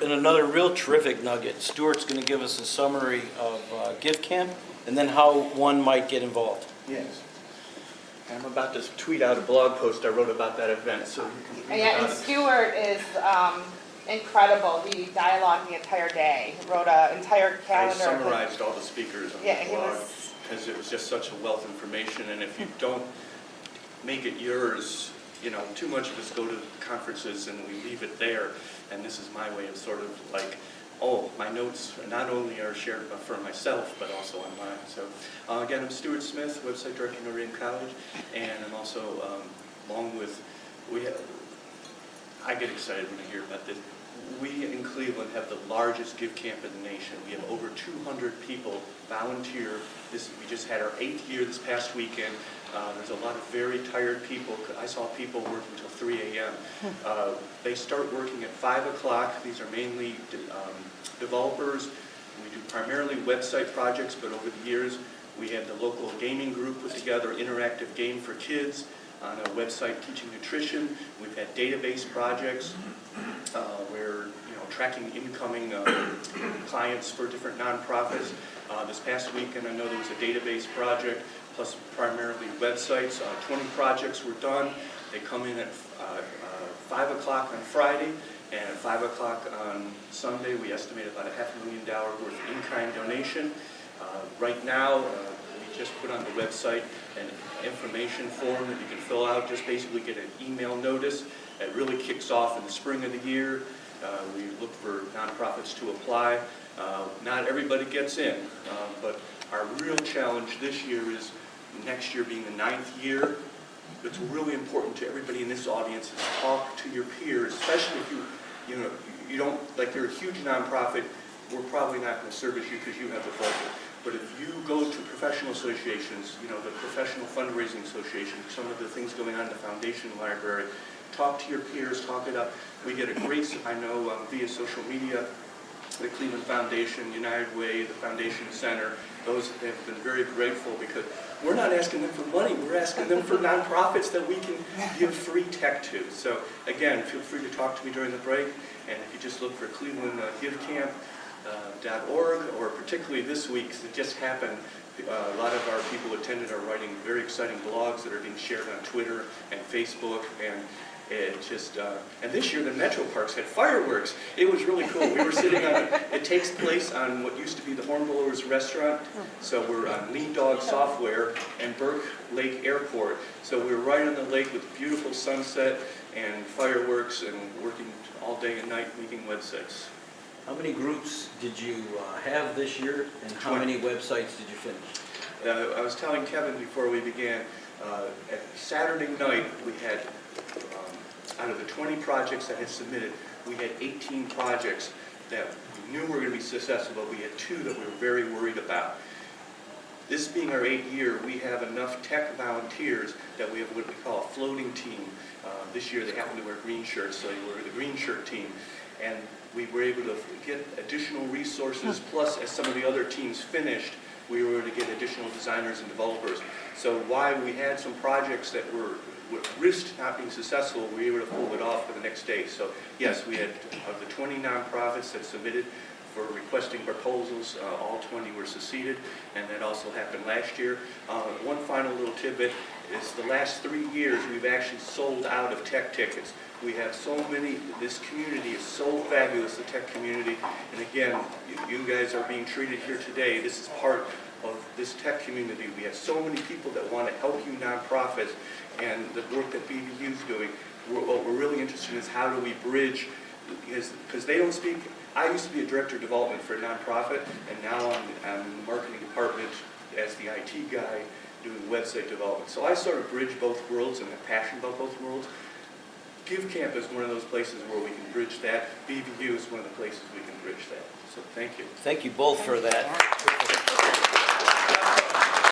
And another real terrific nugget. Stuart's going to give us a summary of GiveCamp and then how one might get involved. Yes. I'm about to tweet out a blog post I wrote about that event, so you can read Yeah, about and it. Stuart is incredible. He dialogued the entire day, wrote an entire I calendar. summarized all the speakers on Yeah, the he blog was- because it was just such a wealth of information, and if you don't make it yours, you know, too much of us go to conferences and we leave it there, and this is my way of sort of like, oh, my notes not only are shared for myself, but also online. So again, I'm Stuart Smith, website director at Notre Dame College, and I'm also, along with, I get excited when I hear about this. We in Cleveland have the largest GiveCamp in the nation. We have over 200 people volunteer. We just had our 8th year this past weekend. There's a lot of very tired people. I saw people work until 3 a.m. They start working at 5 o'clock. These are mainly developers. We do primarily website projects, but over the years we had the local gaming group put together an interactive game for kids on a website teaching nutrition. We've had database projects where, you know, tracking incoming clients for different nonprofits. This past weekend, I know there was a database project, plus primarily websites. 20 projects were done. They come in at 5 o'clock on Friday, and at 5 o'clock on Sunday, we estimate about $500,000 worth of in-kind donation. Right now, we just put on the website an information form that you can fill out, just basically get an email notice. It really kicks off in the spring of the year. We look for nonprofits to apply. Not everybody gets in, but our real challenge this year is next year being the 9th year. It's really important to everybody in this audience is talk to your peers, especially if you don't, like you're a huge nonprofit, we're probably not going to service you because you have the budget. But if you go to professional associations, you know, the Professional Fundraising Association, some of the things going on in the Foundation Library, talk to your peers, talk it up. We get a great, I know via social media, the Cleveland Foundation, United Way, the Foundation Center, those have been very grateful because we're not asking them for money, we're asking them for nonprofits that we can give free tech to. So again, feel free to talk to me during the break, and if you just look for Cleveland GiveCamp, .org, or particularly this week, because it just happened, a lot of our people attended are writing very exciting blogs that are being shared on Twitter and Facebook, and it just, and this year the Metro Parks had fireworks. It was really cool. We were sitting on it takes place on what used to be the Hornblowers restaurant, so we're on Lean Dog Software and Burke Lake Airport, so we were right on the lake with beautiful sunset and fireworks and working all day and night making websites. How many groups did you have this year, and how 20. many websites did you finish? I was telling Kevin before we began, at Saturday night we had, out of the 20 projects that had submitted, we had 18 projects that we knew were going to be successful, but we had 2 that we were very worried about. This being our 8th year, we have enough tech volunteers that we have what we call a floating team. This year they happen to wear green shirts, so we're the green shirt team. And we were able to get additional resources, plus as some of the other teams finished, we were able to get additional designers and developers. So while we had some projects that were risked not being successful, we were able to pull it off for the next day. So yes, we had of the 20 nonprofits that submitted for requesting proposals, all 20 were succeeded, and that also happened last year. One final little tidbit is the last 3 years we've actually sold out of tech tickets. We have so many, this community is so fabulous, the tech community, and again, you guys are being treated here today. This is part of this tech community. We have so many people that want to help you nonprofits, and the work that BVU is doing. What we're really interested in is how do we bridge, because they don't speak. I used to be a director of development for a nonprofit, and now I'm in the marketing department as the IT guy doing website development. So I sort of bridge both worlds and have passion about both worlds. GiveCamp is one of those places where we can bridge that. BVU is one of the places we can bridge that. So thank you. Thank you both for that.